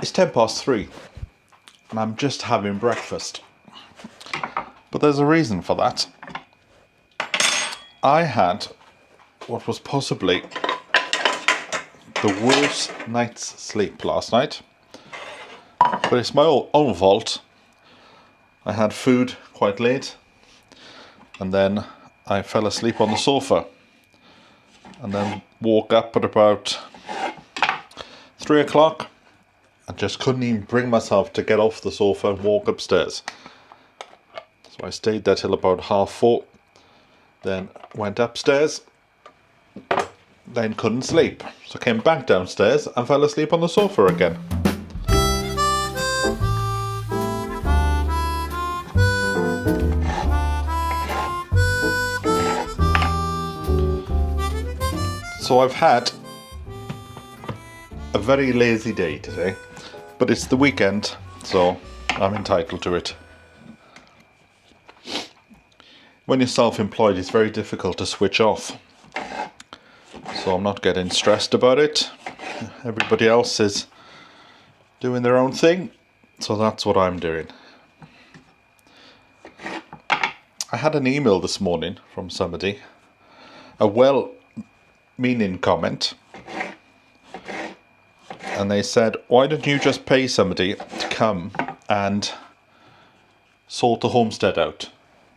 It's 3:10 and I'm just having breakfast. But there's a reason for that. I had what was possibly the worst night's sleep last night. But it's my own fault. I had food quite late and then I fell asleep on the sofa and then woke up at about 3 o'clock. I just couldn't even bring myself to get off the sofa and walk upstairs. So I stayed there till about 4:30, then went upstairs, then couldn't sleep. So I came back downstairs and fell asleep on the sofa again. So I've had a very lazy day today, but it's the weekend, so I'm entitled to it. When you're self-employed, it's very difficult to switch off. So I'm not getting stressed about it. Everybody else is doing their own thing, so that's what I'm doing. I had an email this morning from somebody, a well-meaning comment, and they said, why don't you just pay somebody to come and sort the homestead out,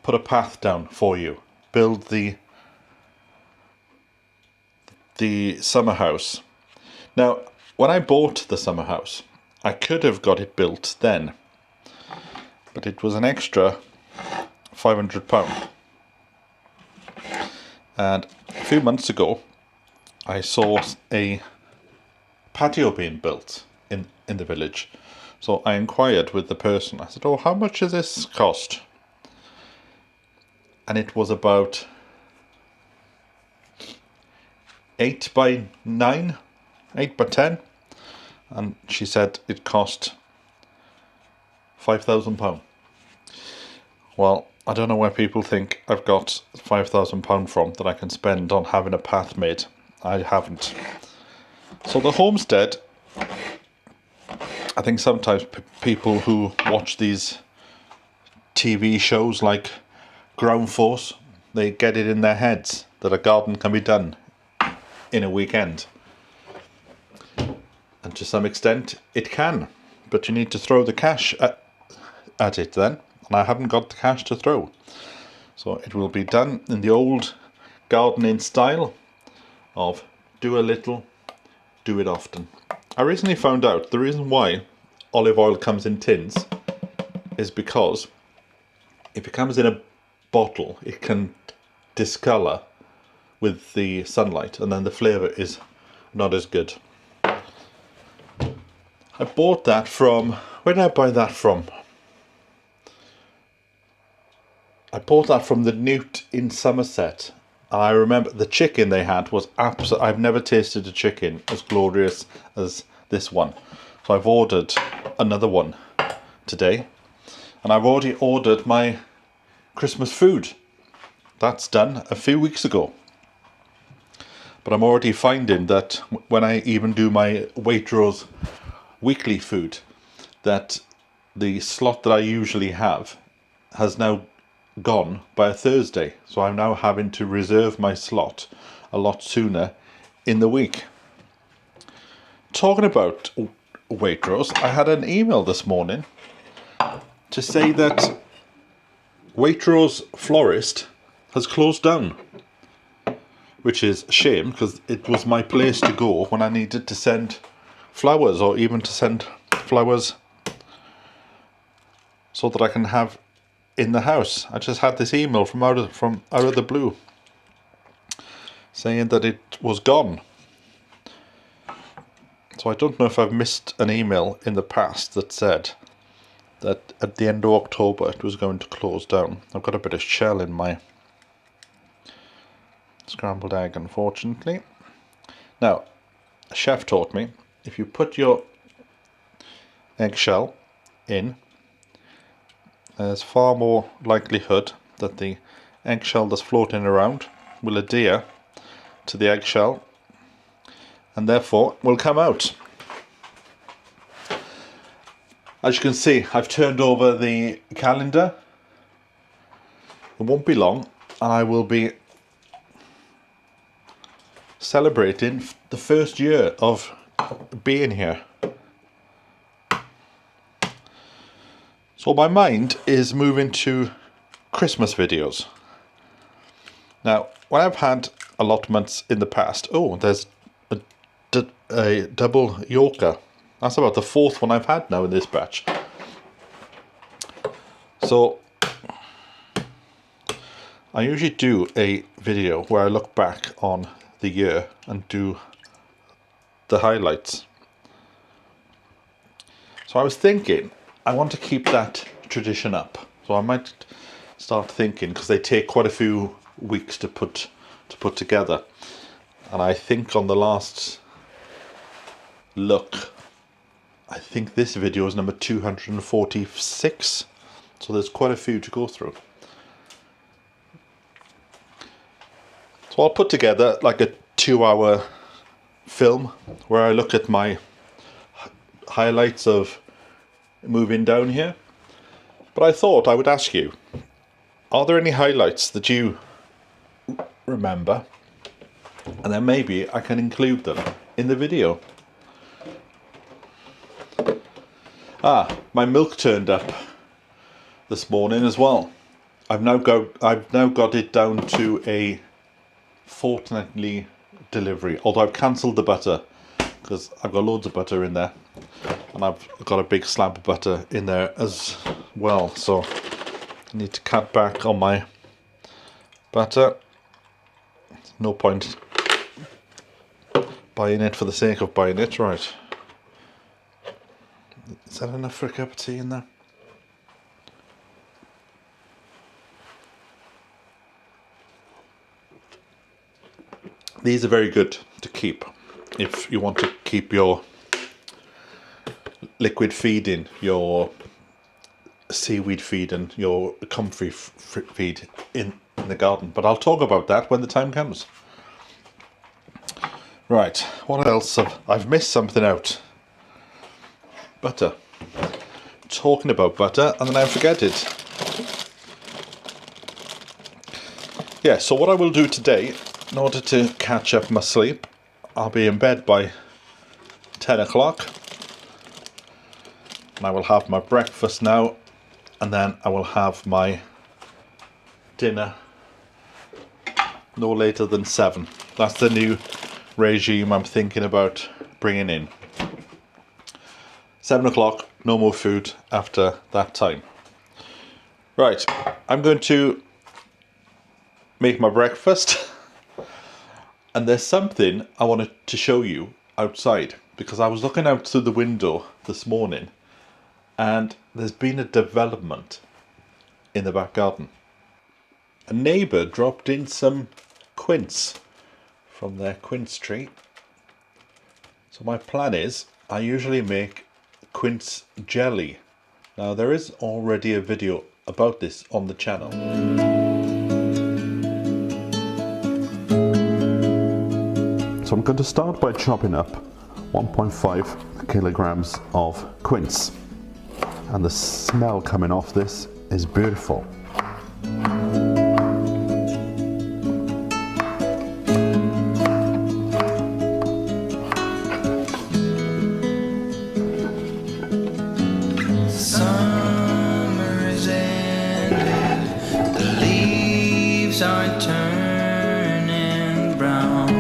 put a path down for you, build the summer house. Now, when I bought the summer house, I could have got it built then, but it was an extra £500. And a few months ago, I saw a patio being built in the village. So I inquired with the person. I said, oh, how much does this cost? And it was about 8 by 9, 8 by 10. And she said it cost £5,000. Well, I don't know where people think I've got £5,000 from that I can spend on having a path made. I haven't. So the homestead, I think sometimes people who watch these TV shows like Ground Force, they get it in their heads that a garden can be done in a weekend. And to some extent it can, but you need to throw the cash at it then, and I haven't got the cash to throw. So it will be done in the old gardening style of do a little, do it often. I recently found out the reason why olive oil comes in tins is because if it comes in a bottle, it can discolour with the sunlight and then the flavour is not as good. I bought that from, where did I buy that from? I bought that from the Newt in Somerset. I remember the chicken they had was absolutely, I've never tasted a chicken as glorious as this one. So I've ordered another one today. And I've already ordered my Christmas food. That's done a few weeks ago. But I'm already finding that when I even do my Waitrose weekly food, that the slot that I usually have has now gone by a Thursday, so I'm now having to reserve my slot a lot sooner in the week. Talking about Waitrose, I had an email this morning to say that Waitrose Florist has closed down, which is a shame because it was my place to go when I needed to send flowers, or even to send flowers so that I can have in the house. I just had this email from out of the blue saying that it was gone. So I don't know if I've missed an email in the past that said that at the end of October it was going to close down. I've got a bit of shell in my scrambled egg, unfortunately. Now, a chef taught me if you put your eggshell in, there's far more likelihood that the eggshell that's floating around will adhere to the eggshell and therefore will come out. As you can see, I've turned over the calendar. It won't be long, and I will be celebrating the first year of being here. So my mind is moving to Christmas videos. Now, when I've had allotments in the past, oh, there's a double Yorker. That's about the fourth one I've had now in this batch. So I usually do a video where I look back on the year and do the highlights. So I was thinking I want to keep that tradition up. So I might start thinking, because they take quite a few weeks to put together. And I think on the last look, I think this video is number 246. So there's quite a few to go through. So I'll put together like a 2-hour film where I look at my highlights of moving down here. But I thought I would ask you, are there any highlights that you remember? And then maybe I can include them in the video. My milk turned up this morning as well. I've now got it down to a fortnightly delivery, although I've cancelled the butter because I've got loads of butter in there, and I've got a big slab of butter in there as well, so I need to cut back on my butter. No point buying it for the sake of buying it. Right, is that enough for a cup of tea in there? These are very good to keep if you want to keep your liquid feeding, your seaweed feed and your comfrey feed in the garden. But I'll talk about that when the time comes. Right, what else I've missed something out. Butter. Talking about butter, and then I forget it. Yeah, so what I will do today, in order to catch up my sleep, I'll be in bed by 10 o'clock. And I will have my breakfast now, and then I will have my dinner no later than 7. That's the new regime I'm thinking about bringing in. 7 o'clock, no more food after that time. Right, I'm going to make my breakfast. And there's something I wanted to show you outside, because I was looking out through the window this morning and there's been a development in the back garden. A neighbour dropped in some quince from their quince tree. So my plan is, I usually make quince jelly. Now there is already a video about this on the channel. So I'm going to start by chopping up 1.5 kilograms of quince, and the smell coming off this is beautiful. Summer is ended, the leaves are turning brown.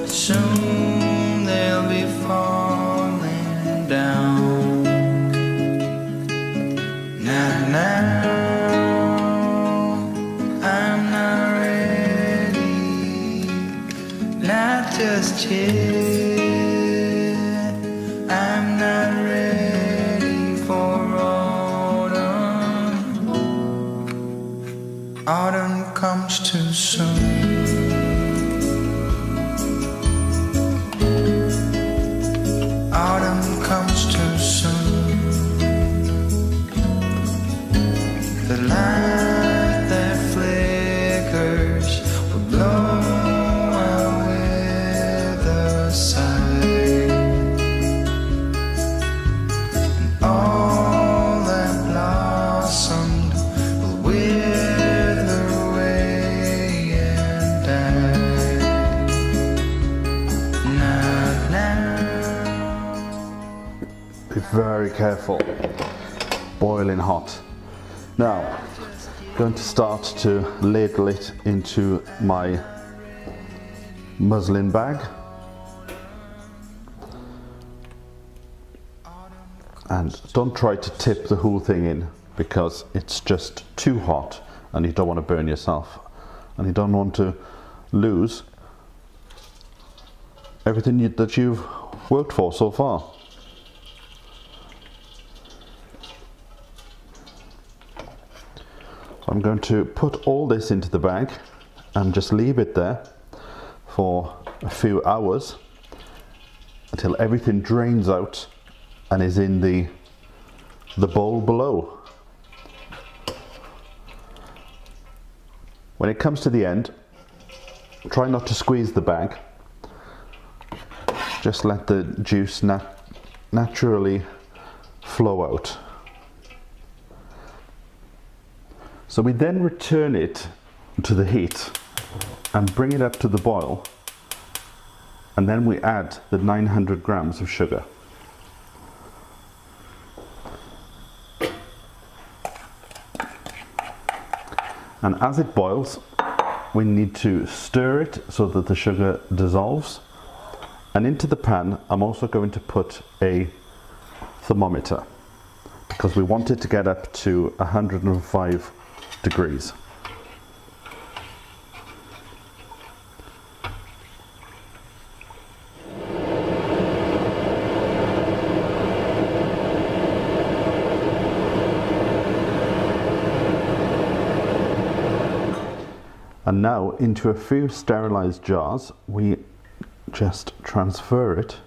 Soon they'll be falling down. Now, I'm not ready, not just yet. I'm not ready for autumn. Autumn comes too soon. Autumn comes too soon. The light that flickers will blow away. careful. Boiling hot. Now, I'm going to start to ladle it into my muslin bag. And don't try to tip the whole thing in, because it's just too hot and you don't want to burn yourself. And you don't want to lose everything that you've worked for so far. I'm going to put all this into the bag and just leave it there for a few hours until everything drains out and is in the bowl below. When it comes to the end, try not to squeeze the bag. Just let the juice naturally flow out. So we then return it to the heat and bring it up to the boil, and then we add the 900 grams of sugar. And as it boils, we need to stir it so that the sugar dissolves. And into the pan, I'm also going to put a thermometer, because we want it to get up to 105 degrees. And now, into a few sterilized jars, we just transfer it,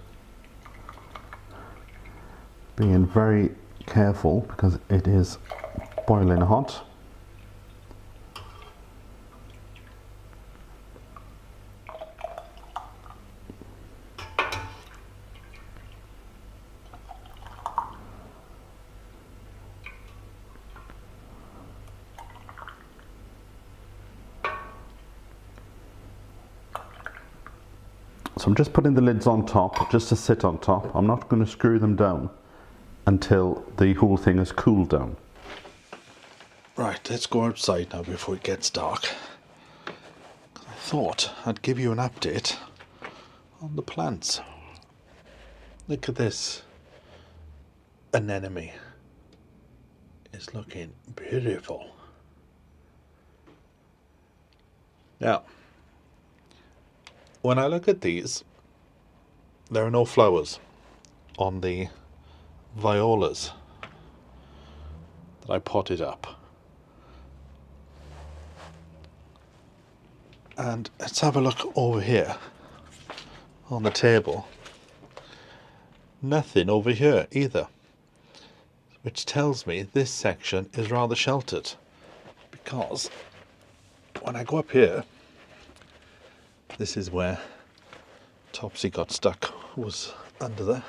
being very careful because it is boiling hot. So I'm just putting the lids on top, just to sit on top. I'm not going to screw them down until the whole thing has cooled down. Right, let's go outside now before it gets dark. I thought I'd give you an update on the plants. Look at this. Anemone is looking beautiful. Now, when I look at these, there are no flowers on the violas that I potted up. And let's have a look over here on the table. Nothing over here either, which tells me this section is rather sheltered, because when I go up here, this is where Topsy got stuck, was under there.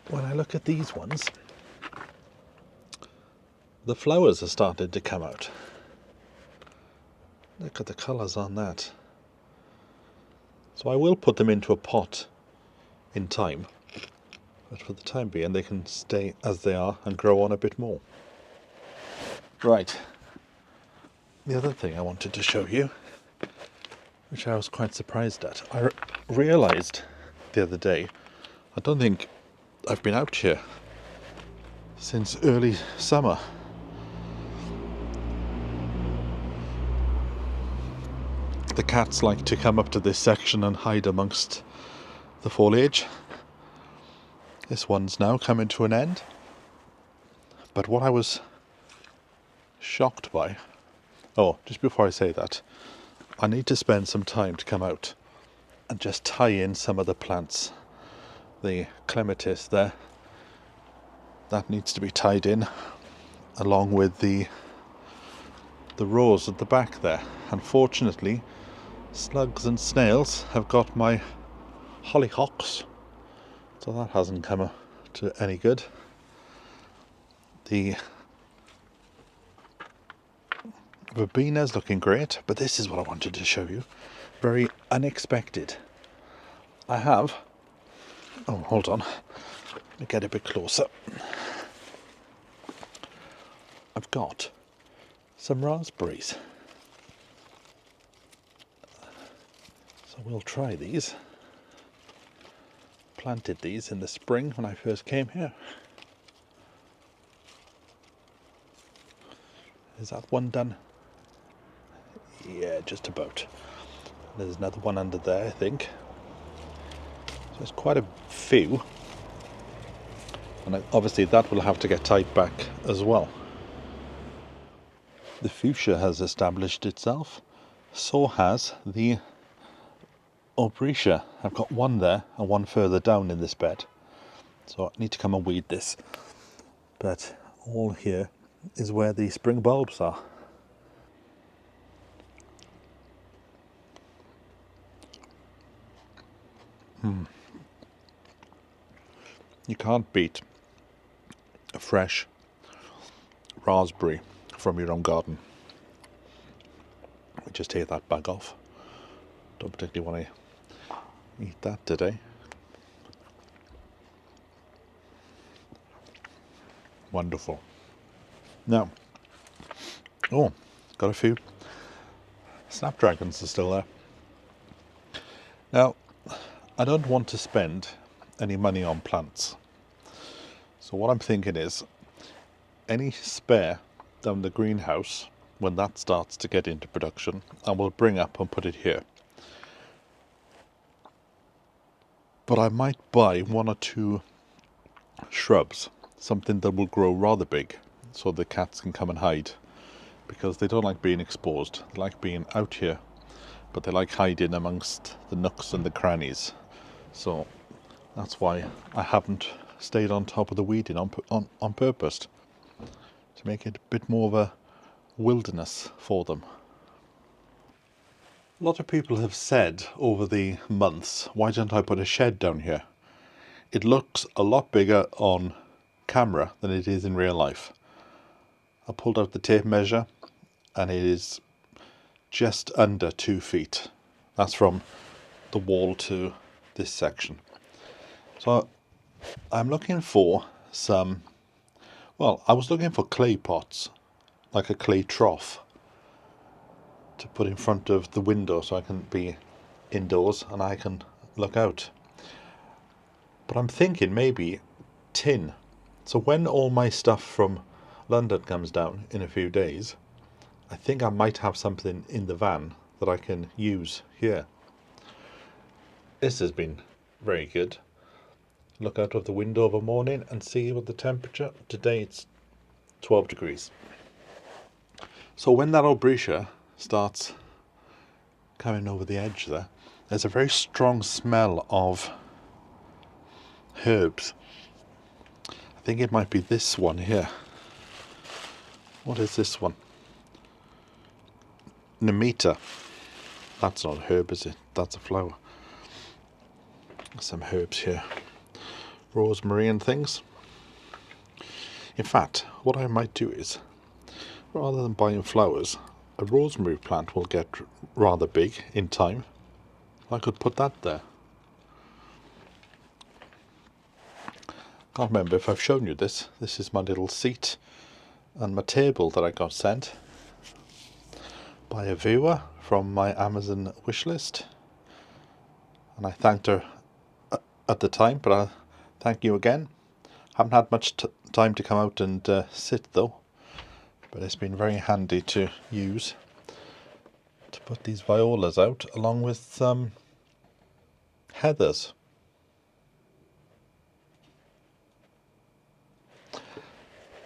When I look at these ones, the flowers are starting to come out. Look at the colours on that. So I will put them into a pot in time, but for the time being they can stay as they are and grow on a bit more. Right, the other thing I wanted to show you, which I was quite surprised at. I realised the other day, I don't think I've been out here since early summer. The cats like to come up to this section and hide amongst the foliage. This one's now coming to an end. But what I was shocked by... Oh, just before I say that, I need to spend some time to come out and just tie in some of the plants. The clematis there, that needs to be tied in, along with the rose at the back there. Unfortunately, slugs and snails have got my hollyhocks, so that hasn't come to any good. The verbena's looking great, but this is what I wanted to show you. Very unexpected. I have... Oh, hold on. Let me get a bit closer. I've got some raspberries. So we'll try these. Planted these in the spring when I first came here. Is that one done? Yeah, just about. There's another one under there, I think. So there's quite a few. And obviously that will have to get tied back as well. The fuchsia has established itself. So has the aubrietia. I've got one there and one further down in this bed. So I need to come and weed this. But all here is where the spring bulbs are. You can't beat a fresh raspberry from your own garden. We just take that bag off. Don't particularly want to eat that today. Wonderful. Now, oh, got a few snapdragons are still there. Now, I don't want to spend any money on plants. So what I'm thinking is, any spare down the greenhouse, when that starts to get into production, I will bring up and put it here. But I might buy one or two shrubs, something that will grow rather big, so the cats can come and hide, because they don't like being exposed. They like being out here, but they like hiding amongst the nooks and the crannies. So that's why I haven't stayed on top of the weeding on purpose, to make it a bit more of a wilderness for them. A lot of people have said over the months, why don't I put a shed down here? It looks a lot bigger on camera than it is in real life. I pulled out the tape measure and it is just under 2 feet. That's from the wall to this section. So I'm looking for some, well, I was looking for clay pots, like a clay trough, to put in front of the window so I can be indoors and I can look out. But I'm thinking maybe tin. So when all my stuff from London comes down in a few days, I think I might have something in the van that I can use here. This has been very good. Look out of the window of a morning and see what the temperature. Today it's 12 degrees. So when that aubrietia starts coming over the edge there, there's a very strong smell of herbs. I think it might be this one here. What is this one? Nemeta. That's not a herb, is it? That's a flower. Some herbs here. Rosemary and things. In fact, what I might do is, rather than buying flowers, a rosemary plant will get rather big in time. I could put that there. Can't remember if I've shown you this. This is my little seat and my table that I got sent by a viewer from my Amazon wishlist. And I thanked her at the time, but I thank you again. Haven't had much time to come out and sit though, but it's been very handy to use to put these violas out along with some heathers.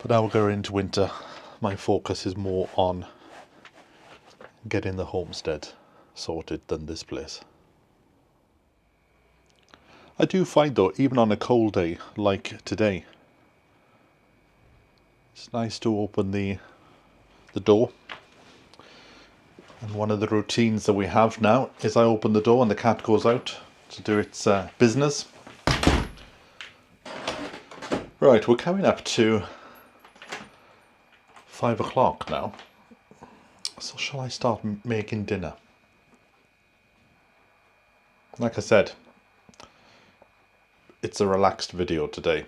But now we're going into winter. My focus is more on getting the homestead sorted than this place. I do find though, even on a cold day like today, it's nice to open the door. And one of the routines that we have now is I open the door and the cat goes out to do its business. Right, we're coming up to 5 o'clock now. So shall I start making dinner? Like I said, it's a relaxed video today.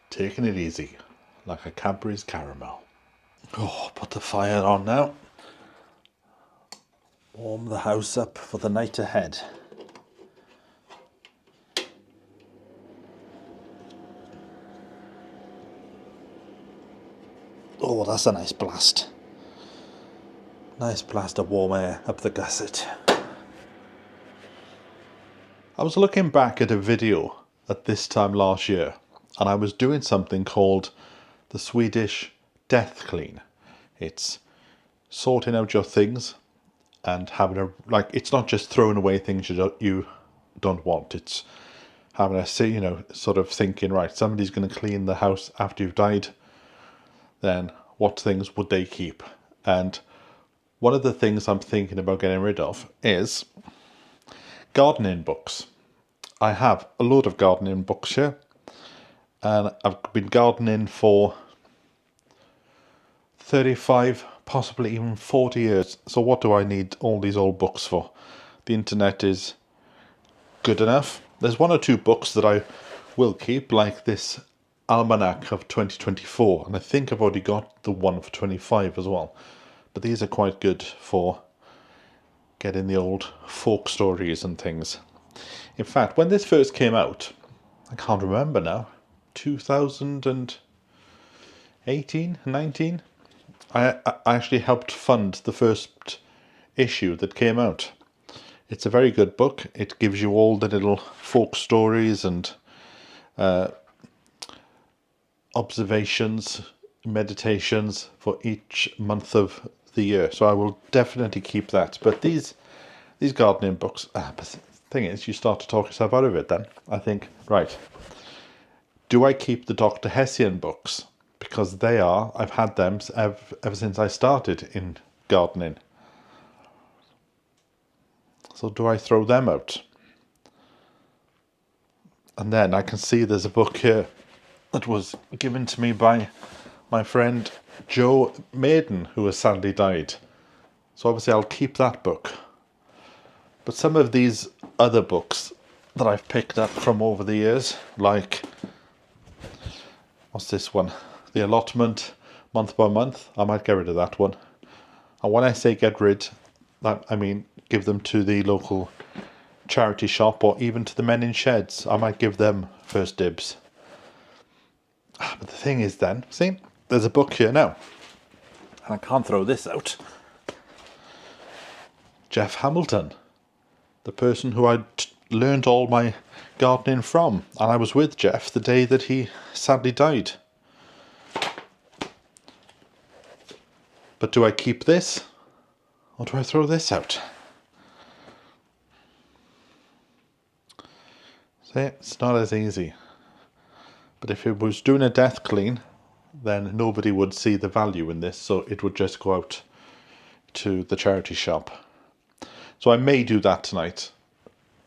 Taking it easy, like a Cadbury's caramel. Oh, put the fire on now. Warm the house up for the night ahead. Oh, that's a nice blast. Nice blast of warm air up the gusset. I was looking back at a video at this time last year, and I was doing something called the Swedish death clean. It's sorting out your things and having a, like, it's not just throwing away things you don't want. It's having a, sort of thinking, right, somebody's going to clean the house after you've died, then what things would they keep? And one of the things I'm thinking about getting rid of is gardening books. I have a load of gardening books here, and I've been gardening for 35, possibly even 40 years. So what do I need all these old books for? The internet is good enough. There's one or two books that I will keep, like this Almanac of 2024, and I think I've already got the one for 25 as well. But these are quite good for getting the old folk stories and things. In fact, when this first came out, I can't remember now, 2018, 19, I actually helped fund the first issue that came out. It's a very good book. It gives you all the little folk stories and observations, meditations for each month of the year. So I will definitely keep that. But these gardening books, but the thing is, you start to talk yourself out of it then. I think, right, do I keep the Dr. Hessian books? Because I've had them ever since I started in gardening. So do I throw them out? And then I can see there's a book here that was given to me by my friend Joe Maiden, who has sadly died. So obviously I'll keep that book. But some of these other books that I've picked up from over the years, like, what's this one? The Allotment, month by month, I might get rid of that one. And when I say get rid, I mean give them to the local charity shop or even to the men in sheds. I might give them first dibs. But the thing is then, see, there's a book here now, and I can't throw this out. Jeff Hamilton, the person who I learned all my gardening from, and I was with Jeff the day that he sadly died. But do I keep this, or do I throw this out? See, it's not as easy. But if it was doing a death clean, then nobody would see the value in this, so it would just go out to the charity shop. So I may do that tonight,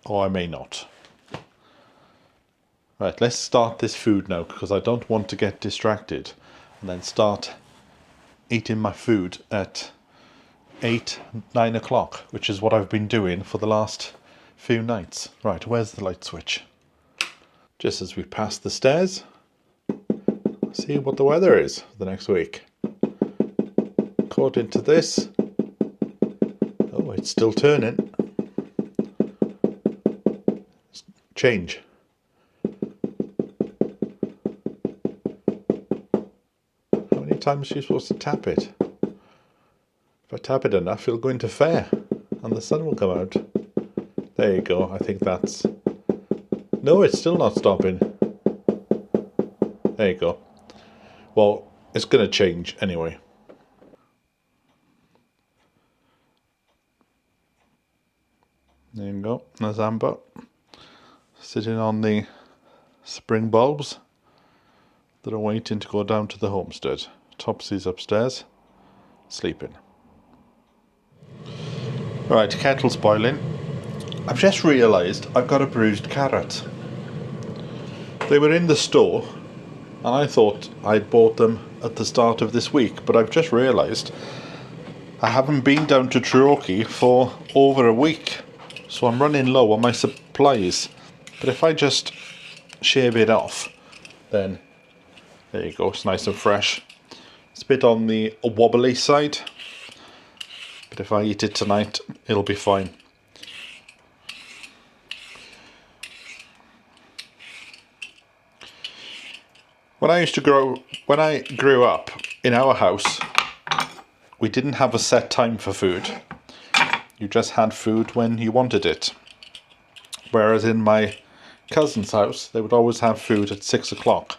or I may not. Right, let's start this food now, because I don't want to get distracted and then start eating my food at 8, 9 o'clock, which is what I've been doing for the last few nights. Right, where's the light switch? Just as we pass the stairs, see what the weather is for the next week. According to this, oh, it's still turning. Change. How many times are you supposed to tap it? If I tap it enough, it'll go into fair and the sun will come out. There you go. I think that's... No, it's still not stopping. There you go. Well, it's going to change anyway. There you go. There's Amber sitting on the spring bulbs that are waiting to go down to the homestead. Topsy's upstairs, sleeping. Right, kettle's boiling. I've just realised I've got a bruised carrot. They were in the store, and I thought I'd bought them at the start of this week, but I've just realised I haven't been down to Treorchy for over a week, so I'm running low on my supplies. But if I just shave it off, then There you go, it's nice and fresh. It's a bit on the wobbly side, but if I eat it tonight, it'll be fine. When I grew up in our house, we didn't have a set time for food. You just had food when you wanted it. Whereas in my cousin's house, they would always have food at 6 o'clock.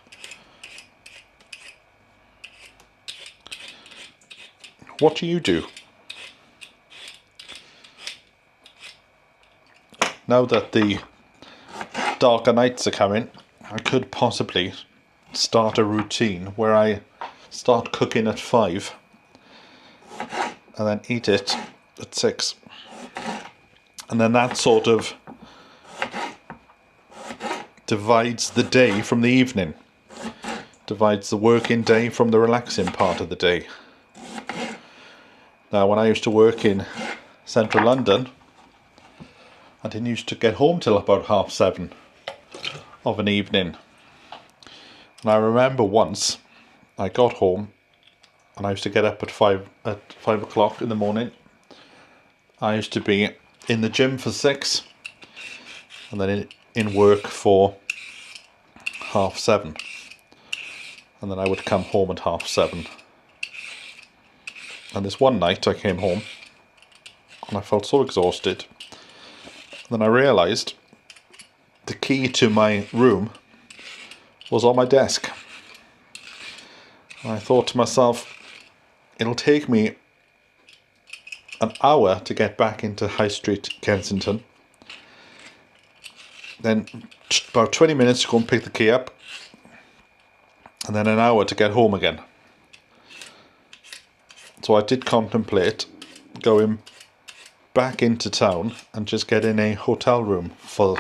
What do you do? Now that the darker nights are coming, I could possibly start a routine where I start cooking at 5 and then eat it at 6. And then that sort of divides the day from the evening. Divides the working day from the relaxing part of the day. Now, when I used to work in central London, I didn't used to get home till about 7:30 of an evening. And I remember once I got home and I used to get up at 5 o'clock in the morning. I used to be in the gym for 6 and then in work for 7:30. And then I would come home at 7:30. And this one night I came home and I felt so exhausted. And then I realised the key to my room was on my desk. And I thought to myself, it'll take me an hour to get back into High Street, Kensington. Then about 20 minutes to go and pick the key up. And then an hour to get home again. So I did contemplate going back into town and just getting a hotel room for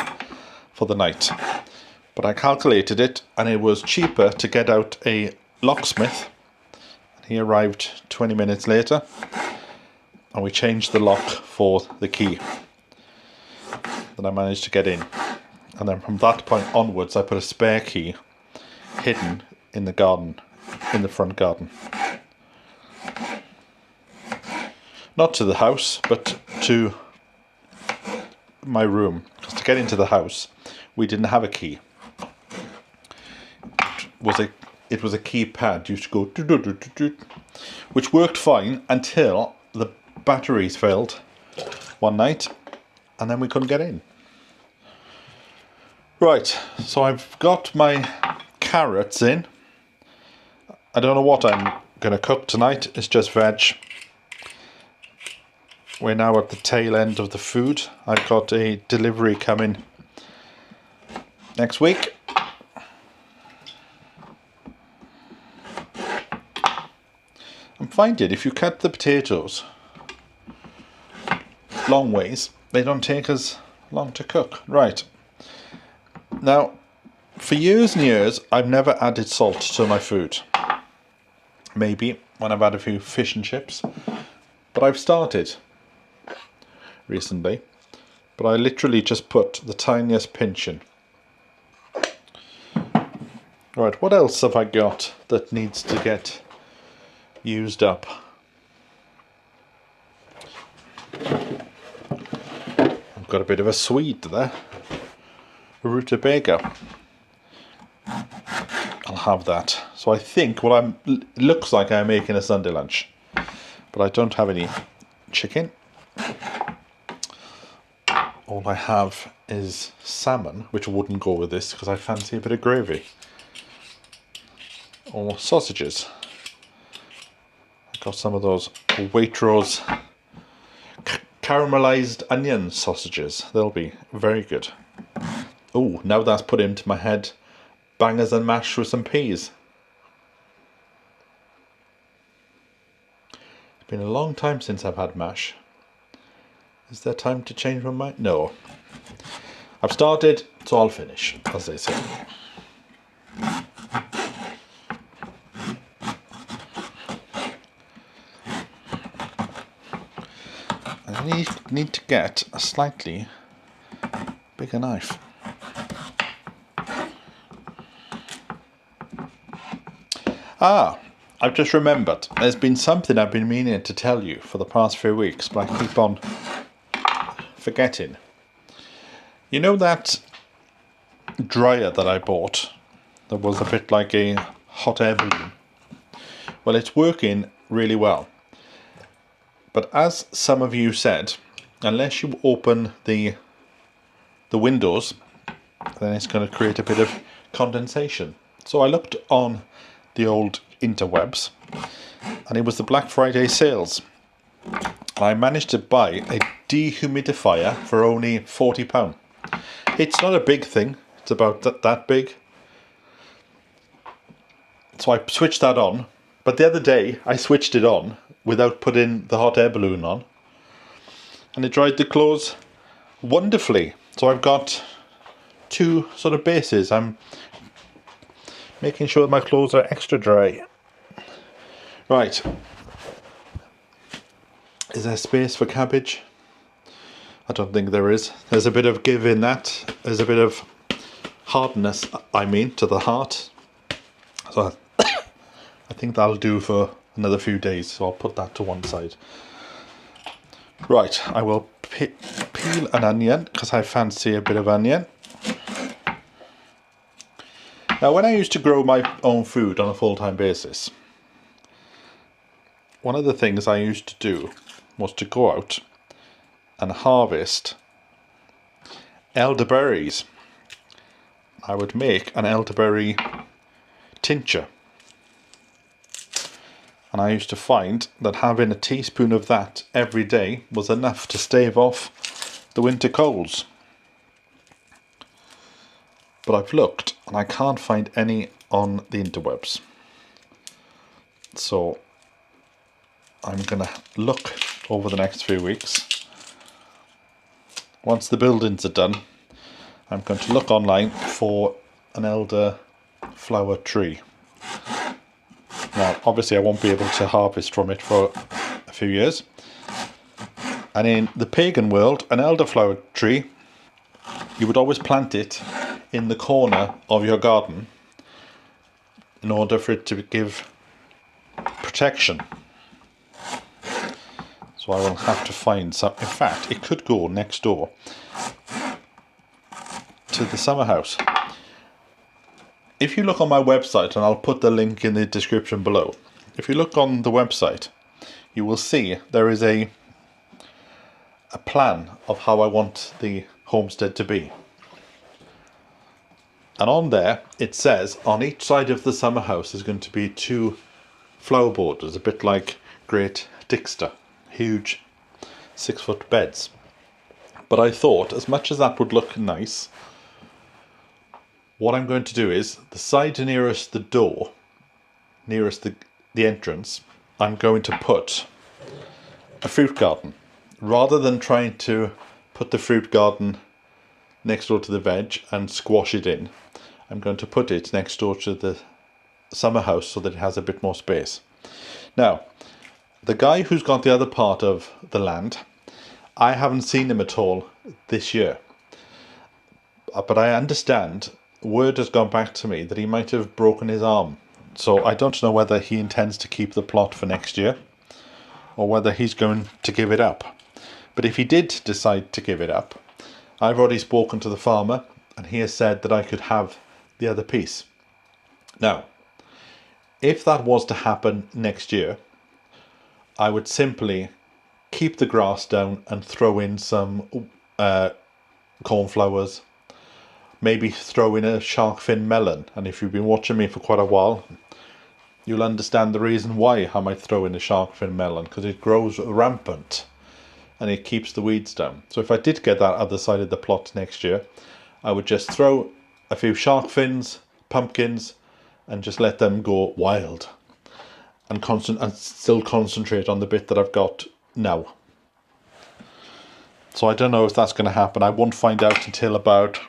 the night. But I calculated it and it was cheaper to get out a locksmith. He arrived 20 minutes later and we changed the lock for the key. Then I managed to get in. And then from that point onwards I put a spare key hidden in the garden, in the front garden. Not to the house, but to my room. Because to get into the house, we didn't have a key. It was a keypad. You used to go do do do do do, which worked fine until the batteries failed one night, and then we couldn't get in. Right, so I've got my carrots in. I don't know what I'm going to cook tonight. It's just veg. We're now at the tail end of the food. I've got a delivery coming next week. I'm finding if you cut the potatoes long ways, they don't take as long to cook. Right. Now, for years and years, I've never added salt to my food. Maybe when I've had a few fish and chips. But I've started recently, but I literally just put the tiniest pinch in. Right, what else have I got that needs to get used up? I've got a bit of a Swede there, a rutabaga. I'll have that. So I think it looks like I'm making a Sunday lunch, but I don't have any chicken. All I have is salmon, which wouldn't go with this because I fancy a bit of gravy. Or sausages. I got some of those Waitrose caramelized onion sausages. They'll be very good. Oh, now that's put into my head. Bangers and mash with some peas. It's been a long time since I've had mash. Is there time to change my mind? No. I've started, so I'll finish, as they say. I need to get a slightly bigger knife. I've just remembered. There's been something I've been meaning to tell you for the past few weeks, but I keep on forgetting. You know that dryer that I bought that was a bit like a hot air balloon? Well, it's working really well. But as some of you said, unless you open the windows, then it's going to create a bit of condensation. So I looked on the old interwebs, and it was the Black Friday sales. I managed to buy a dehumidifier for only £40. It's not a big thing, it's about that big. So I switched that on, but the other day I switched it on without putting the hot air balloon on, and it dried the clothes wonderfully. So I've got two sort of bases. I'm making sure my clothes are extra dry. Right. Is there space for cabbage? I don't think there is. There's a bit of give in that. There's a bit of hardness, I mean, to the heart. So I think that'll do for another few days. So I'll put that to one side. Right, I will peel an onion because I fancy a bit of onion. Now, when I used to grow my own food on a full-time basis, one of the things I used to do was to go out and harvest elderberries. I would make an elderberry tincture. And I used to find that having a teaspoon of that every day was enough to stave off the winter colds. But I've looked and I can't find any on the interwebs. So I'm going to look over the next few weeks. Once the buildings are done, I'm going to look online for an elderflower tree. Now, obviously I won't be able to harvest from it for a few years. And in the pagan world, an elderflower tree, you would always plant it in the corner of your garden in order for it to give protection. So I will have to find some. In fact, it could go next door to the summer house. If you look on my website, and I'll put the link in the description below, if you look on the website, you will see there is a plan of how I want the homestead to be. And on there, it says on each side of the summer house is going to be 2 flower borders, a bit like Great Dixter, huge 6-foot beds. But I thought, as much as that would look nice, what I'm going to do is, the side nearest the door, nearest the entrance, I'm going to put a fruit garden. Rather than trying to put the fruit garden next door to the veg and squash it in, I'm going to put it next door to the summer house so that it has a bit more space. Now, the guy who's got the other part of the land, I haven't seen him at all this year. But I understand, word has gone back to me that he might have broken his arm. So I don't know whether he intends to keep the plot for next year or whether he's going to give it up. But if he did decide to give it up, I've already spoken to the farmer and he has said that I could have the other piece. Now, if that was to happen next year, I would simply keep the grass down and throw in some cornflowers, maybe throw in a shark fin melon. And if you've been watching me for quite a while, you'll understand the reason why I might throw in a shark fin melon, because it grows rampant and it keeps the weeds down. So if I did get that other side of the plot next year, I would just throw a few shark fins, pumpkins, and just let them go wild and still concentrate on the bit that I've got now. So I don't know if that's going to happen. I won't find out until about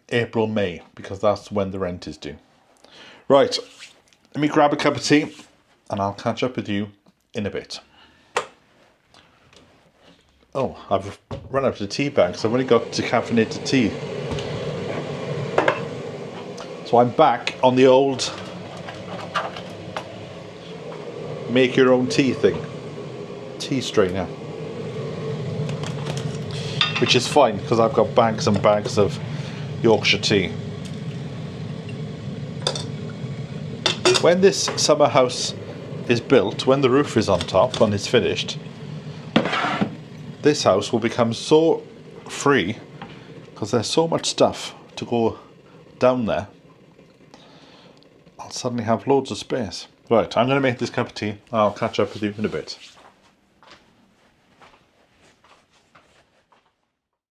April, May, because that's when the rent is due. Right, let me grab a cup of tea and I'll catch up with you in a bit. Oh, I've run out of tea bags. I've only got decaffeinated tea. So I'm back on the old make your own tea thing. Tea strainer. Which is fine because I've got bags and bags of Yorkshire tea. When this summer house is built, when the roof is on top and it's finished, this house will become so free because there's so much stuff to go down there. I'll suddenly have loads of space. Right, I'm going to make this cup of tea. I'll catch up with you in a bit.